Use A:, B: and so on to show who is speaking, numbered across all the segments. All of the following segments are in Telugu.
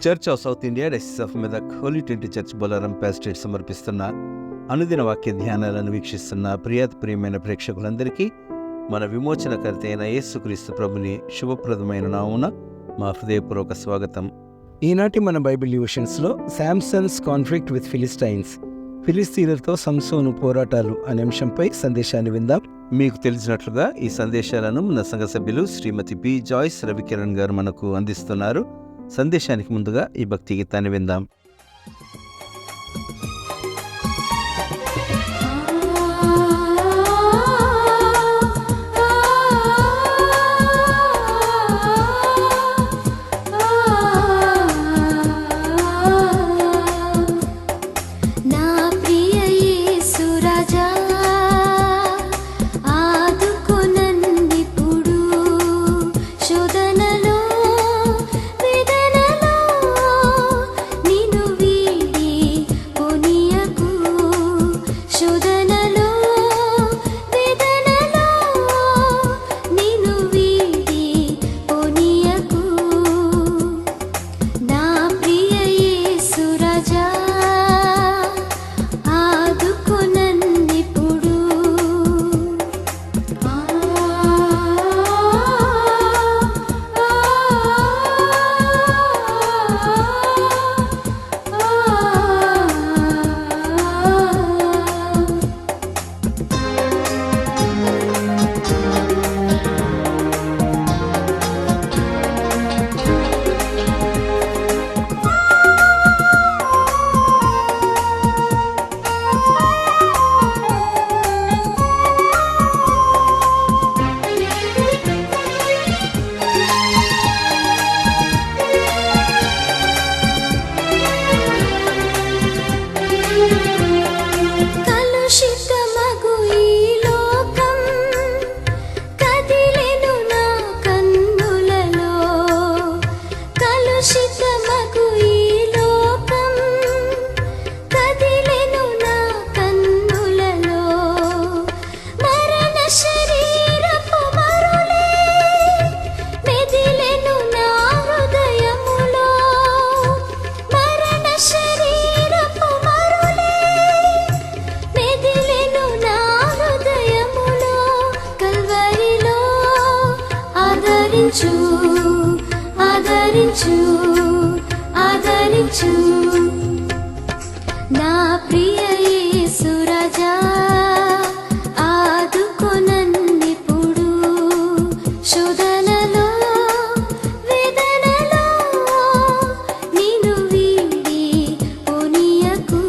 A: Church of South India diocese of Medak holy trinity church Bolarum pastorate సమర్పిస్తున్న అనుదిన వాక్య ధ్యానాలను వీక్షిస్తున్న ప్రియమైన ప్రేక్షకులందరికీ మన విమోచనకర్త అయిన యేసుక్రీస్తు ప్రభుని శుభప్రదమైన నామున మా హృదయపూర్వక స్వాగతం. ఈనాటి మన Bible డివోషన్స్లో Samson's conflict with Philistines, ఫిలిస్తీన్లతో సంసోను పోరాటాలు అనే అంశంపై సందేశాన్ని విందాం. మీకు తెలిసినట్లుగా ఈ సందేశాలను మన సంఘ సభ్యులు శ్రీమతి బి జాయిస్ రవికిరణ్ గారు మనకు అందిస్తున్నారు. సందేశానికి ముందుగా ఈ భక్తి గీతాన్ని విందాం. ఆదరించు నా ప్రియ యేసు రాజా, ఆదుకొనన్నిప్పుడు శోధనలో వేదనలో నిన్ను వీడి పోనీయకు.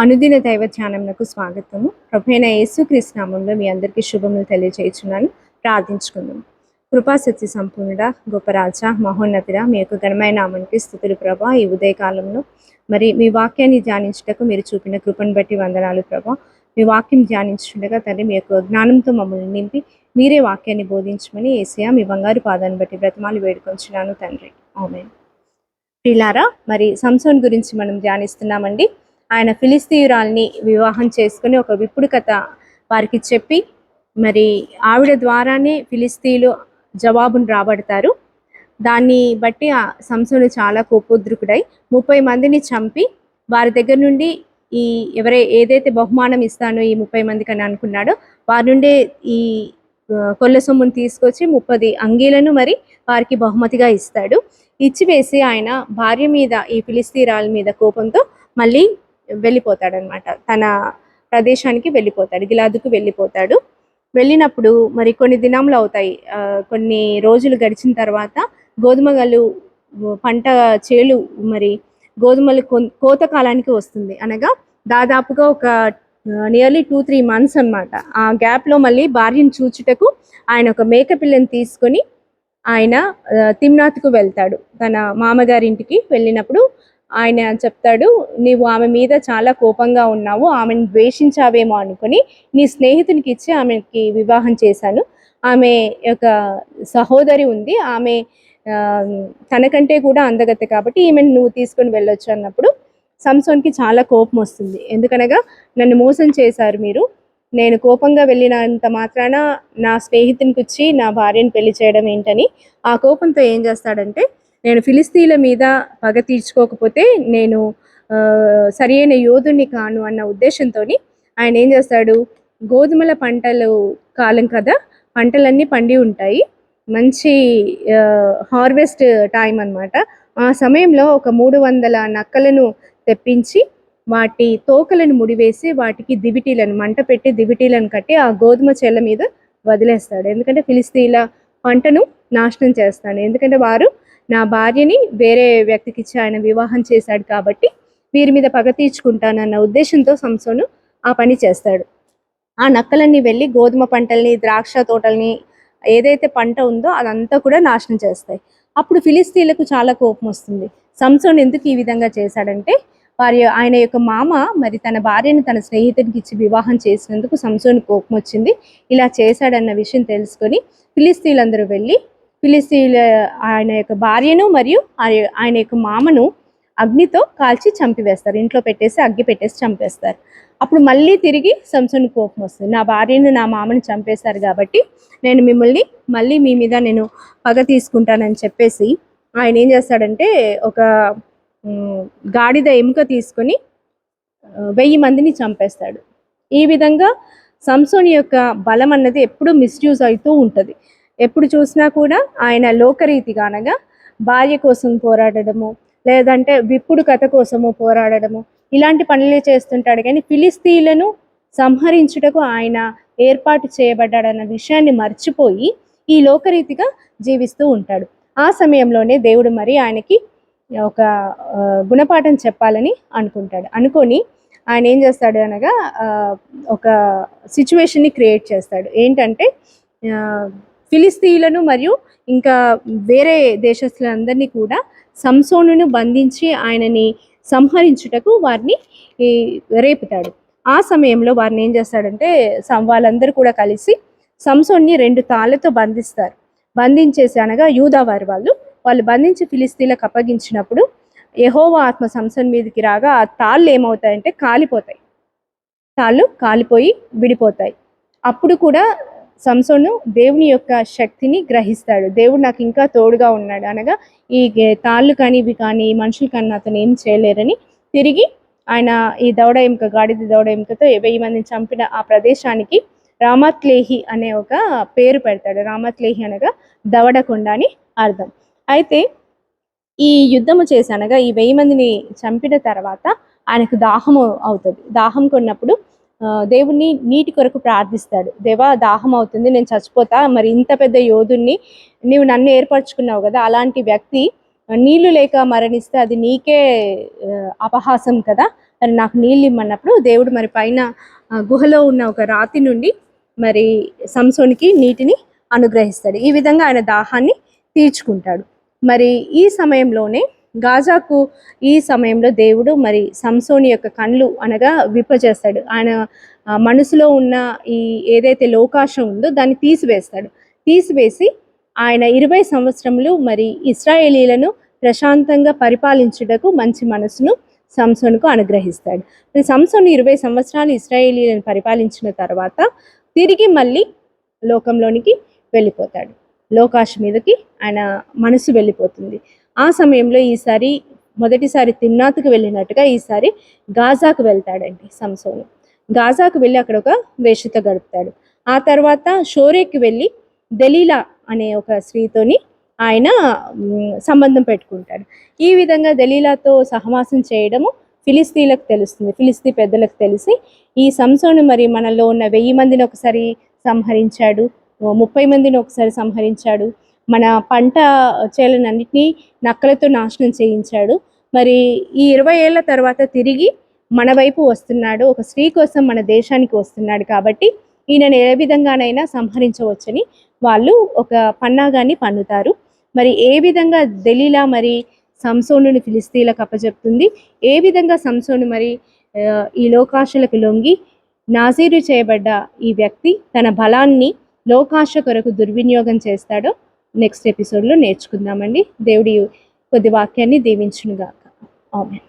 B: అనుదిన దైవ ధ్యానమునకు స్వాగతము. ప్రభువైన యేసుక్రీస్తు నామములో మీ అందరికీ శుభములు తెలియజేయుచున్నాను. ప్రార్థించుకుందాం. కృపా సత్య సంపూర్ణుడా, గొప్ప రాజా, మహోన్నతుడా, మీ యొక్క ఘనమైన నామానికి స్తుతులు ప్రభా. ఈ ఉదయకాలంలో మరి మీ వాక్యాన్ని ధ్యానించుటకు మీరు చూపిన కృపను బట్టి వందనాలు ప్రభా. మీ వాక్యం ధ్యానించుండగా తండ్రి మీ యొక్క జ్ఞానంతో మమ్మల్ని నింపి మీరే వాక్యాన్ని బోధించమని యేసయ్య మీ బంగారు పాదాన్ని బట్టి బ్రతమాలు వేడుకొంచున్నాను తండ్రి. ఆమేన్. ప్రియులారా, మరి సంసోన్ గురించి మనం ధ్యానిస్తున్నామండి. ఆయన ఫిలిస్తీయురాల్ని వివాహం చేసుకుని ఒక విప్పుడు కథ వారికి చెప్పి మరి ఆవిడ ద్వారానే ఫిలిస్తీయులు జవాబును రాబడతారు. దాన్ని బట్టి ఆ సంసోను చాలా కోపోద్రుకుడై 30 మందిని చంపి వారి దగ్గర నుండి ఈ ఏదైతే బహుమానం ఇస్తానో ఈ 30 మందికి అని అనుకున్నాడో వారి నుండే ఈ కొల్ల సొమ్మును తీసుకొచ్చి 30 అంగీలను మరి వారికి బహుమతిగా ఇస్తాడు. ఇచ్చివేసి ఆయన భార్య మీద, ఈ ఫిలిస్తీరాల మీద కోపంతో మళ్ళీ వెళ్ళిపోతాడనమాట. తన ప్రదేశానికి వెళ్ళిపోతాడు, గిలాదుకు వెళ్ళిపోతాడు. వెళ్ళినప్పుడు మరి కొన్ని దినములు అవుతాయి. కొన్ని రోజులు గడిచిన తర్వాత గోధుమలు పంట చేలు మరి గోధుమలు కోత కాలానికి వస్తుంది. అనగా దాదాపుగా ఒక నియర్లీ 2-3 months అనమాట. ఆ గ్యాప్లో మళ్ళీ భార్యను చూచుటకు ఆయన ఒక మేకపిల్లని తీసుకొని ఆయన తిమ్నాత్కు వెళ్తాడు. తన మామగారింటికి వెళ్ళినప్పుడు ఆయన చెప్తాడు, నీవు ఆమె మీద చాలా కోపంగా ఉన్నావు, ఆమెను ద్వేషించావేమో అనుకుని నీ స్నేహితునికి ఇచ్చి ఆమెకి వివాహం చేశాను. ఆమె యొక్క సహోదరి ఉంది, ఆమె తనకంటే కూడా అందగత్తె, కాబట్టి ఈమెను నువ్వు తీసుకొని వెళ్ళొచ్చు అన్నప్పుడు సంసోన్కి చాలా కోపం వస్తుంది. ఎందుకనగా నన్ను మోసం చేశారు మీరు, నేను కోపంగా వెళ్ళినంత మాత్రాన నా స్నేహితునికి వచ్చి నా భార్యను పెళ్లి చేయడం ఏంటని ఆ కోపంతో ఏం చేస్తాడంటే, నేను ఫిలిస్తీన్ల మీద పగ తీర్చుకోకపోతే నేను సరి అయిన యోధుని కాను అన్న ఉద్దేశంతో ఆయన ఏం చేస్తాడు, గోధుమల పంటలు కాలం కదా, పంటలన్నీ పండి ఉంటాయి, మంచి హార్వెస్ట్ టైం అన్నమాట. ఆ సమయంలో ఒక 300 నక్కలను తెప్పించి వాటి తోకలను ముడివేసి వాటికి దివిటీలను మంట పెట్టి దివిటీలను కట్టి ఆ గోధుమ చేల మీద వదిలేస్తాడు. ఎందుకంటే ఫిలిస్తీన్ల పంటను నాశనం చేస్తాడు. ఎందుకంటే వారు నా భార్యని వేరే వ్యక్తికి ఇచ్చి ఆయన వివాహం చేశాడు కాబట్టి వీరి మీద పగ తీర్చుకుంటానన్న ఉద్దేశంతో సంసోను ఆ పని చేస్తాడు. ఆ నక్కలన్నీ వెళ్ళి గోధుమ పంటల్ని, ద్రాక్ష తోటల్ని, ఏదైతే పంట ఉందో అదంతా కూడా నాశనం చేస్తాయి. అప్పుడు ఫిలిస్తీన్లకు చాలా కోపం వస్తుంది. సంసోను ఎందుకు ఈ విధంగా చేశాడంటే, ఆయన యొక్క మామ మరి తన భార్యను తన స్నేహితుడికి ఇచ్చి వివాహం చేసినందుకు సంసోను కోపం వచ్చింది. ఇలా చేశాడన్న విషయం తెలుసుకొని ఫిలిస్తీన్లందరూ వెళ్ళి ఫిలిస్తీన్ల ఆయన యొక్క భార్యను మరియు ఆయన యొక్క మామను అగ్నితో కాల్చి చంపివేస్తారు. ఇంట్లో పెట్టేసి అగ్గి పెట్టేసి చంపేస్తారు. అప్పుడు మళ్ళీ తిరిగి సంసోను కోపం వస్తుంది, నా భార్యను నా మామను చంపేశారు కాబట్టి నేను మిమ్మల్ని మళ్ళీ మీ మీద నేను పగ తీసుకుంటానని చెప్పేసి ఆయన ఏం చేస్తాడంటే, ఒక గాడిద ఎముక తీసుకొని 1000 మందిని చంపేస్తాడు. ఈ విధంగా సంసోని యొక్క బలం అన్నది ఎప్పుడూ మిస్యూజ్ అవుతూ ఉంటుంది. ఎప్పుడు చూసినా కూడా ఆయన లోకరీతిగా, అనగా భార్య కోసం పోరాడము, లేదంటే విప్పుడు కథ కోసము పోరాడము, ఇలాంటి పనులే చేస్తుంటాడు. కానీ ఫిలిస్తీన్లను సంహరించుటకు ఆయన ఏర్పాటు చేయబడ్డాడన్న విషయాన్ని మర్చిపోయి ఈ లోకరీతిగా జీవిస్తూ ఉంటాడు. ఆ సమయంలోనే దేవుడు మరి ఆయనకి ఒక గుణపాఠం చెప్పాలని అనుకుంటాడు. అనుకొని ఆయన ఏం చేస్తాడు అనగా ఒక సిచ్యువేషన్ని క్రియేట్ చేస్తాడు. ఏంటంటే ఫిలిస్తీన్లను మరియు ఇంకా వేరే దేశస్తులందరినీ కూడా సంసోనును బంధించి ఆయనని సంహరించుటకు వారిని రేపుతాడు. ఆ సమయంలో వారిని ఏం చేస్తాడంటే, వాళ్ళందరూ కూడా కలిసి సంసోన్ని 2 తాళ్ళతో బంధిస్తారు. బంధించేసి, అనగా యూదా వాళ్ళు బంధించి ఫిలిస్తీన్లకు అప్పగించినప్పుడు యెహోవా ఆత్మ సంసోన్ మీదకి రాగా ఆ తాళ్ళు ఏమవుతాయంటే కాలిపోతాయి. తాళ్ళు కాలిపోయి విడిపోతాయి. అప్పుడు కూడా సంసోను దేవుని యొక్క శక్తిని గ్రహిస్తాడు. దేవుడు నాకు ఇంకా తోడుగా ఉన్నాడు, అనగా ఈ తాళ్ళు కానీ ఇవి కానీ ఈ మనుషులు కానీ అతను ఏం చేయలేరని తిరిగి ఆయన ఈ దవడ ఎముక, గాడిద దవడ ఎముకతో 1000 మందిని చంపిన ఆ ప్రదేశానికి రామత్లేహి అనే ఒక పేరు పెడతాడు. రామత్లేహి అనగా దవడకొండ అని అర్థం. అయితే ఈ యుద్ధము చేసి, అనగా ఈ 1000 మందిని చంపిన తర్వాత ఆయనకు దాహము అవుతుంది. దాహం కొన్నప్పుడు దేవుణ్ణి నీటి కొరకు ప్రార్థిస్తాడు. దేవా, దాహం అవుతుంది, నేను చచ్చిపోతా, మరి ఇంత పెద్ద యోధుణ్ణి నీవు నన్ను ఏర్పరచుకున్నావు కదా, అలాంటి వ్యక్తి నీళ్లు లేక మరణిస్తే అది నీకే అపహాసం కదా, మరి నాకు నీళ్ళు ఇమ్మన్నప్పుడు దేవుడు మరి పైన గుహలో ఉన్న ఒక రాతి నుండి మరి సంసోనికి నీటిని అనుగ్రహిస్తాడు. ఈ విధంగా ఆయన దాహాన్ని తీర్చుకుంటాడు. మరి ఈ సమయంలోనే గాజాకు ఈ సమయంలో దేవుడు మరి సంసోని యొక్క కళ్ళు అనగా విప్పచేస్తాడు. ఆయన మనసులో ఉన్న ఈ ఏదైతే లోకాశం ఉందో దాన్ని తీసివేసి ఆయన 20 సంవత్సరములు మరి ఇశ్రాయేలీలను ప్రశాంతంగా పరిపాలించుటకు మంచి మనసును సంసోనుకు అనుగ్రహిస్తాడు. మరి సంసోను 20 సంవత్సరాలు ఇశ్రాయేలీలను పరిపాలించిన తర్వాత తిరిగి మళ్ళీ లోకంలోనికి వెళ్ళిపోతాడు. లోకాశ మీదకి ఆయన మనసు వెళ్ళిపోతుంది. ఆ సమయంలో ఈసారి మొదటిసారి తిమ్నాతుకు వెళ్ళినట్టుగా ఈసారి గాజాకు వెళ్తాడండి సంసోను. గాజాకు వెళ్ళి అక్కడ ఒక వేశ్యతో గడుపుతాడు. ఆ తర్వాత షోరేకి వెళ్ళి దెలీలా అనే ఒక స్త్రీతోని ఆయన సంబంధం పెట్టుకుంటాడు. ఈ విధంగా దెలీలాతో సహవాసం చేయడము ఫిలిస్తీన్లకు తెలుస్తుంది. ఫిలిస్తీ పెద్దలకు తెలిసి ఈ సంసోను మరి మనలో ఉన్న 1000 మందిని ఒకసారి సంహరించాడు, 30 మందిని ఒకసారి సంహరించాడు, మన పంట చేలనన్నిటినీ నక్కలతో నాశనం చేయించాడు. మరి ఈ 20 ఏళ్ల తర్వాత తిరిగి మన వైపు వస్తున్నాడు, ఒక స్త్రీ కోసం మన దేశానికి వస్తున్నాడు కాబట్టి ఈయనను ఏ విధంగానైనా సంహరించవచ్చని వాళ్ళు ఒక పన్నాగాన్ని పన్నుతారు. మరి ఏ విధంగా దెలీలా మరి సంసోనుని ఫిలిస్తీన్లకు అప్పచెప్తుంది, ఏ విధంగా సంసోను మరి ఈ లోకాశలకు లొంగి నాజీరు చేయబడ్డ ఈ వ్యక్తి తన బలాన్ని లోకాశ కొరకు దుర్వినియోగం చేస్తాడో నెక్స్ట్ ఎపిసోడ్లో నేర్చుకుందామండి. దేవుడి కొద్ది వాక్యాన్ని దీవించునుగాక. ఆమేన్.